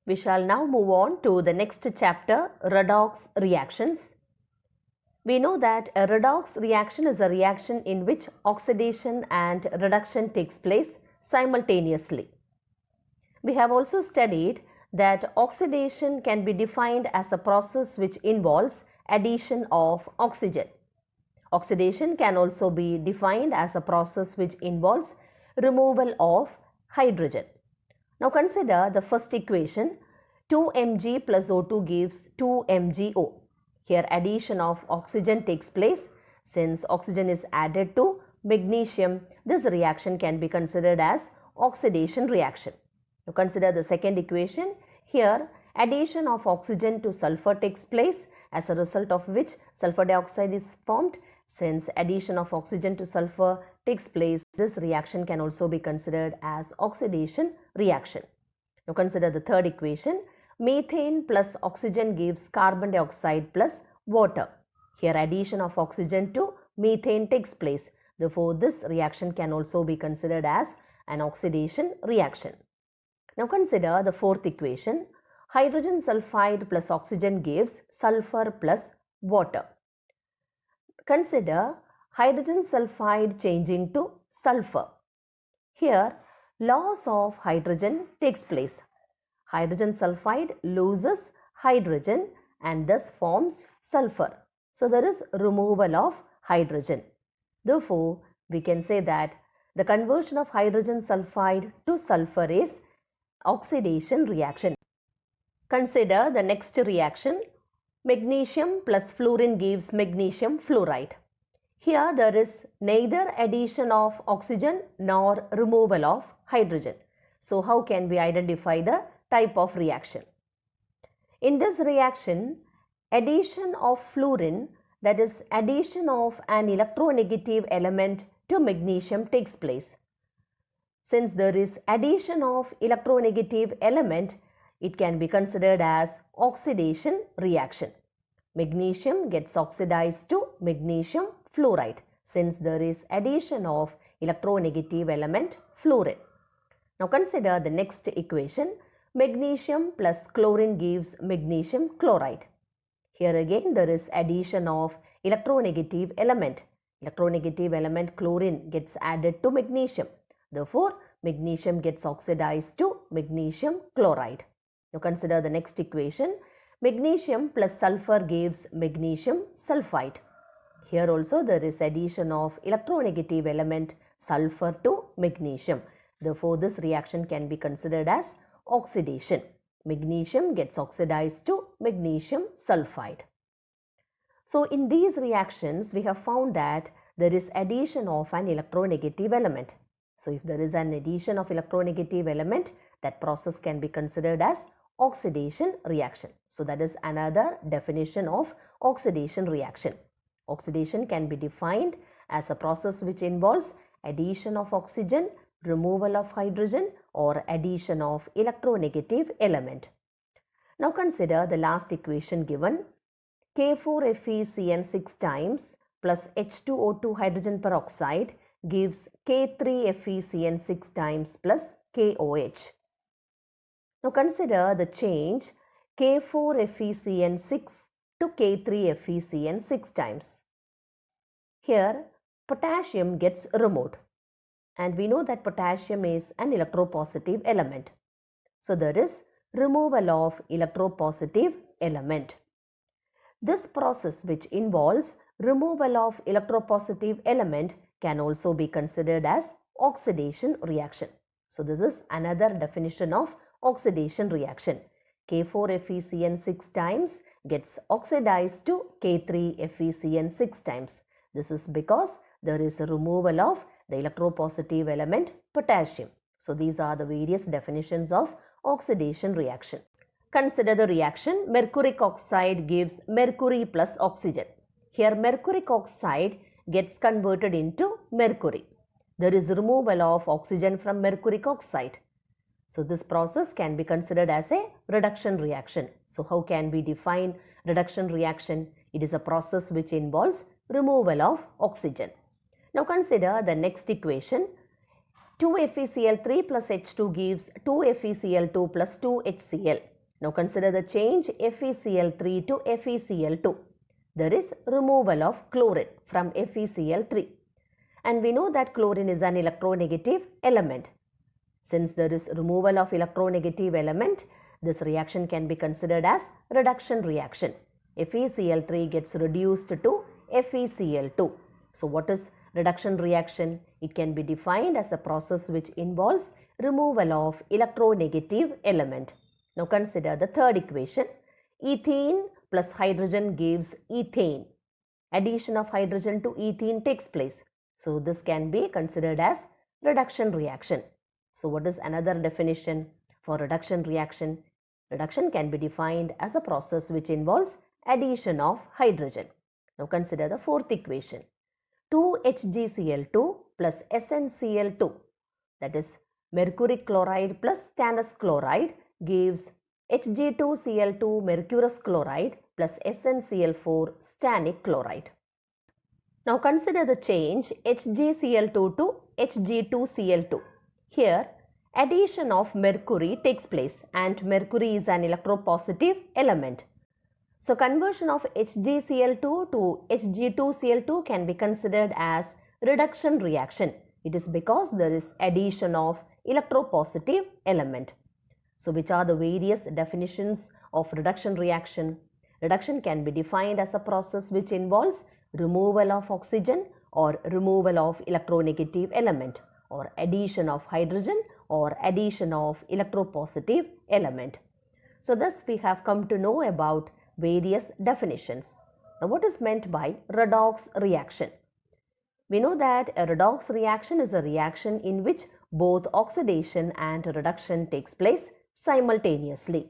We shall now move on to the next chapter, redox reactions. We know that a redox reaction is a reaction in which oxidation and reduction takes place simultaneously. We have also studied that oxidation can be defined as a process which involves addition of oxygen. Oxidation can also be defined as a process which involves removal of hydrogen. Now consider the first equation, 2Mg plus O2 gives 2MgO. Here addition of oxygen takes place. Since oxygen is added to magnesium, this reaction can be considered as oxidation reaction. Now consider the second equation. Here addition of oxygen to sulfur takes place, as a result of which sulfur dioxide is formed. Since addition of oxygen to sulfur takes place, this reaction can also be considered as oxidation reaction. Now consider the third equation. Methane plus oxygen gives carbon dioxide plus water. Here addition of oxygen to methane takes place. Therefore, this reaction can also be considered as an oxidation reaction. Now consider the fourth equation. Hydrogen sulfide plus oxygen gives sulfur plus water. Consider hydrogen sulfide changing to sulfur. Here loss of hydrogen takes place. Hydrogen sulfide loses hydrogen and thus forms sulfur. So there is removal of hydrogen. Therefore, we can say that the conversion of hydrogen sulfide to sulfur is oxidation reaction. Consider the next reaction. Magnesium plus fluorine gives magnesium fluoride. Here there is neither addition of oxygen nor removal of hydrogen. So how can we identify the type of reaction? In this reaction, addition of fluorine, that is addition of an electronegative element to magnesium, takes place. Since there is addition of electronegative element, it can be considered as oxidation reaction. Magnesium gets oxidized to magnesium fluoride since there is addition of electronegative element fluorine. Now consider the next equation. Magnesium plus chlorine gives magnesium chloride. Here again there is addition of electronegative element. Electronegative element chlorine gets added to magnesium. Therefore, magnesium gets oxidized to magnesium chloride. Now consider the next equation. Magnesium plus sulfur gives magnesium sulfide. Here also there is addition of electronegative element sulfur to magnesium. Therefore, this reaction can be considered as oxidation. Magnesium gets oxidized to magnesium sulfide. So in these reactions, we have found that there is addition of an electronegative element. So if there is an addition of electronegative element, that process can be considered as oxidation reaction. So that is another definition of oxidation reaction. Oxidation can be defined as a process which involves addition of oxygen, removal of hydrogen, or addition of electronegative element. Now consider the last equation given. K4FeCN 6 times plus H2O2 hydrogen peroxide gives K3FeCN 6 times plus KOH. Now consider the change K4FeCN 6 to K3FeCN 6 times. Here potassium gets removed and we know that potassium is an electropositive element. So there is removal of electropositive element. This process which involves removal of electropositive element can also be considered as oxidation reaction. So this is another definition of oxidation reaction. K4FeCN 6 times gets oxidized to K3FeCN 6 times. This is because there is a removal of the electropositive element potassium. So these are the various definitions of oxidation reaction. Consider the reaction. Mercuric oxide gives mercury plus oxygen. Here mercuric oxide gets converted into mercury. There is removal of oxygen from mercuric oxide. So this process can be considered as a reduction reaction. So how can we define reduction reaction? It is a process which involves removal of oxygen. Now consider the next equation. 2FeCl3 plus H2 gives 2FeCl2 plus 2HCl. Now consider the change FeCl3 to FeCl2. There is removal of chlorine from FeCl3. And we know that chlorine is an electronegative element. Since there is removal of electronegative element, this reaction can be considered as reduction reaction. FeCl3 gets reduced to FeCl2. So what is reduction reaction? It can be defined as a process which involves removal of electronegative element. Now consider the third equation. Ethene plus hydrogen gives ethane. Addition of hydrogen to ethene takes place. So this can be considered as reduction reaction. So what is another definition for reduction reaction? Reduction can be defined as a process which involves addition of hydrogen. Now consider the fourth equation. 2HgCl2 plus SnCl2, that is mercury chloride plus stannous chloride, gives Hg2Cl2 mercurous chloride plus SnCl4 stannic chloride. Now consider the change HgCl2 to Hg2Cl2. Here addition of mercury takes place and mercury is an electropositive element. So conversion of HgCl2 to Hg2Cl2 can be considered as reduction reaction. It is because there is addition of electropositive element. So which are the various definitions of reduction reaction? Reduction can be defined as a process which involves removal of oxygen or removal of electronegative element, or addition of hydrogen or addition of electropositive element. So thus we have come to know about various definitions. Now what is meant by redox reaction? We know that a redox reaction is a reaction in which both oxidation and reduction takes place simultaneously.